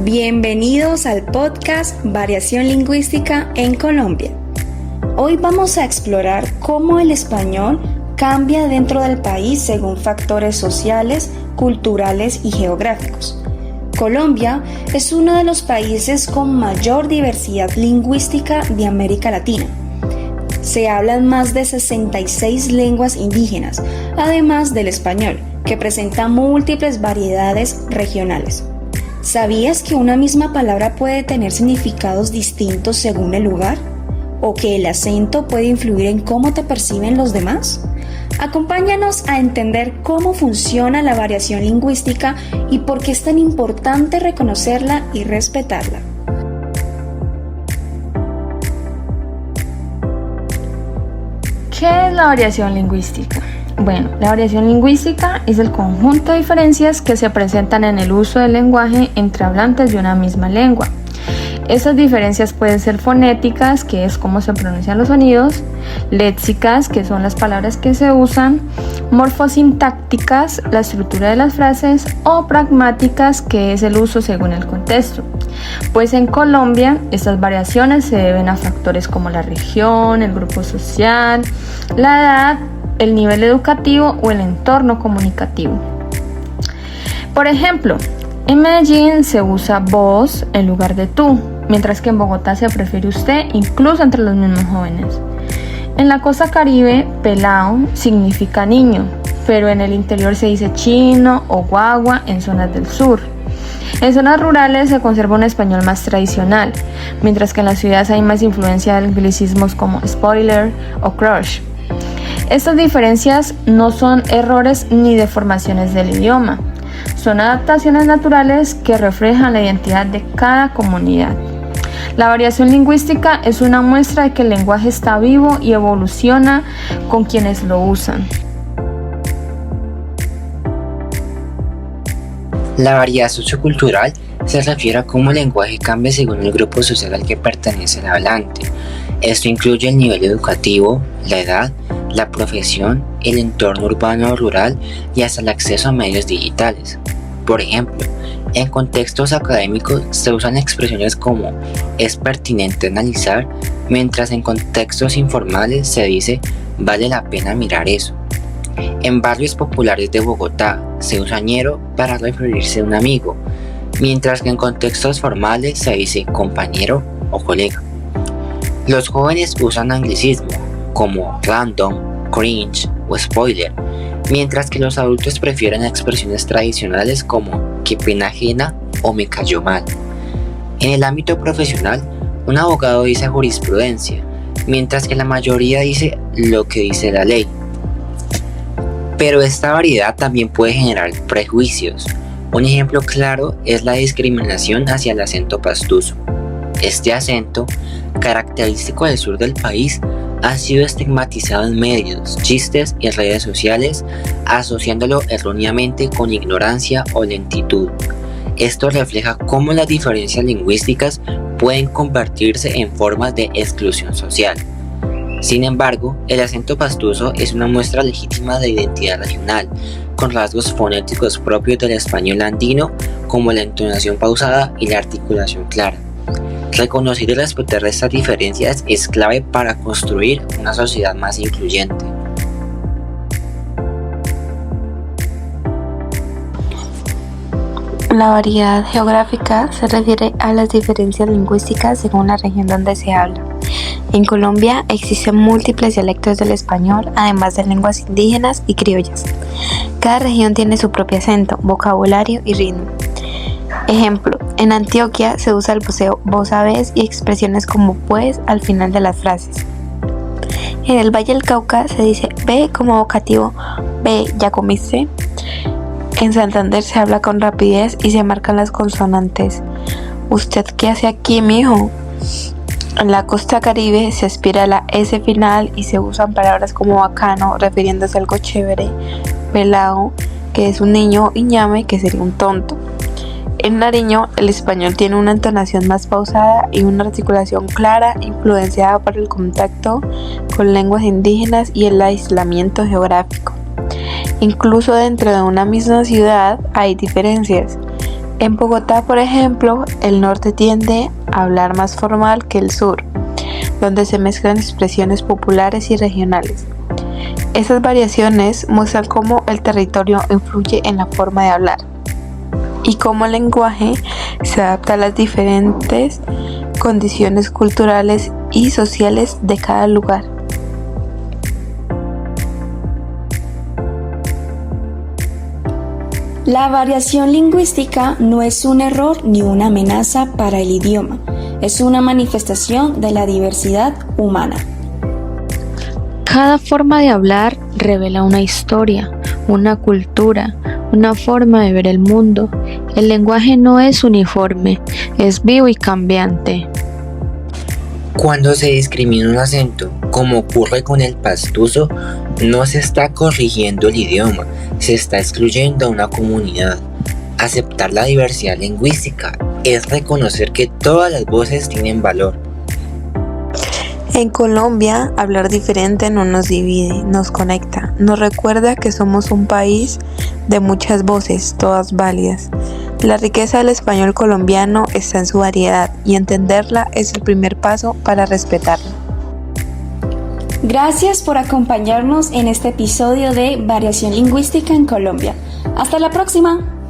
Bienvenidos al podcast Variación Lingüística en Colombia. Hoy vamos a explorar cómo el español cambia dentro del país según factores sociales, culturales y geográficos. Colombia es uno de los países con mayor diversidad lingüística de América Latina. Se hablan más de 66 lenguas indígenas, además del español, que presenta múltiples variedades regionales. ¿Sabías que una misma palabra puede tener significados distintos según el lugar? ¿O que el acento puede influir en cómo te perciben los demás? Acompáñanos a entender cómo funciona la variación lingüística y por qué es tan importante reconocerla y respetarla. ¿Qué es la variación lingüística? Bueno, la variación lingüística es el conjunto de diferencias que se presentan en el uso del lenguaje entre hablantes de una misma lengua. Estas diferencias pueden ser fonéticas, que es cómo se pronuncian los sonidos, léxicas, que son las palabras que se usan, morfosintácticas, la estructura de las frases, o pragmáticas, que es el uso según el contexto. Pues en Colombia, estas variaciones se deben a factores como la región, el grupo social, la edad, el nivel educativo o el entorno comunicativo. Por ejemplo, en Medellín se usa vos en lugar de tú, mientras que en Bogotá se prefiere usted, incluso entre los mismos jóvenes. En la costa caribe, pelao significa niño, pero en el interior se dice chino o guagua en zonas del sur. En zonas rurales se conserva un español más tradicional, mientras que en las ciudades hay más influencia de anglicismos como spoiler o crush. Estas diferencias no son errores ni deformaciones del idioma, son adaptaciones naturales que reflejan la identidad de cada comunidad. La variación lingüística es una muestra de que el lenguaje está vivo y evoluciona con quienes lo usan. La variedad sociocultural se refiere a cómo el lenguaje cambia según el grupo social al que pertenece el hablante. Esto incluye el nivel educativo, la edad, la profesión, el entorno urbano o rural y hasta el acceso a medios digitales. Por ejemplo, en contextos académicos se usan expresiones como es pertinente analizar, mientras en contextos informales se dice vale la pena mirar eso. En barrios populares de Bogotá se usa ñero para referirse a un amigo, mientras que en contextos formales se dice compañero o colega. Los jóvenes usan anglicismo como random, cringe o spoiler, mientras que los adultos prefieren expresiones tradicionales como qué pena ajena o me cayó mal. En el ámbito profesional, un abogado dice jurisprudencia, mientras que la mayoría dice lo que dice la ley. Pero esta variedad también puede generar prejuicios. Un ejemplo claro es la discriminación hacia el acento pastuso. Este acento, característico del sur del país, ha sido estigmatizado en medios, chistes y redes sociales, asociándolo erróneamente con ignorancia o lentitud. Esto refleja cómo las diferencias lingüísticas pueden convertirse en formas de exclusión social. Sin embargo, el acento pastuso es una muestra legítima de identidad regional, con rasgos fonéticos propios del español andino, como la entonación pausada y la articulación clara. Reconocer y respetar estas diferencias es clave para construir una sociedad más incluyente. La variedad geográfica se refiere a las diferencias lingüísticas según la región donde se habla. En Colombia existen múltiples dialectos del español, además de lenguas indígenas y criollas. Cada región tiene su propio acento, vocabulario y ritmo. Ejemplo, en Antioquia se usa el voceo vos sabés y expresiones como pues al final de las frases. En el Valle del Cauca se dice ve como vocativo, ve, ¿ya comiste? En Santander se habla con rapidez y se marcan las consonantes. ¿Usted qué hace aquí, mijo? En la costa caribe se aspira a la S final y se usan palabras como bacano, refiriéndose a algo chévere, pelao, que es un niño, y ñame, que sería un tonto. En Nariño, el español tiene una entonación más pausada y una articulación clara, influenciada por el contacto con lenguas indígenas y el aislamiento geográfico. Incluso dentro de una misma ciudad hay diferencias. En Bogotá, por ejemplo, el norte tiende a hablar más formal que el sur, donde se mezclan expresiones populares y regionales. Estas variaciones muestran cómo el territorio influye en la forma de hablar y cómo el lenguaje se adapta a las diferentes condiciones culturales y sociales de cada lugar. La variación lingüística no es un error ni una amenaza para el idioma, es una manifestación de la diversidad humana. Cada forma de hablar revela una historia, una cultura, una forma de ver el mundo. El lenguaje no es uniforme, es vivo y cambiante. Cuando se discrimina un acento, como ocurre con el pastuso, no se está corrigiendo el idioma, se está excluyendo a una comunidad. Aceptar la diversidad lingüística es reconocer que todas las voces tienen valor. En Colombia, hablar diferente no nos divide, nos conecta, nos recuerda que somos un país de muchas voces, todas válidas. La riqueza del español colombiano está en su variedad y entenderla es el primer paso para respetarla. Gracias por acompañarnos en este episodio de Variación Lingüística en Colombia. Hasta la próxima.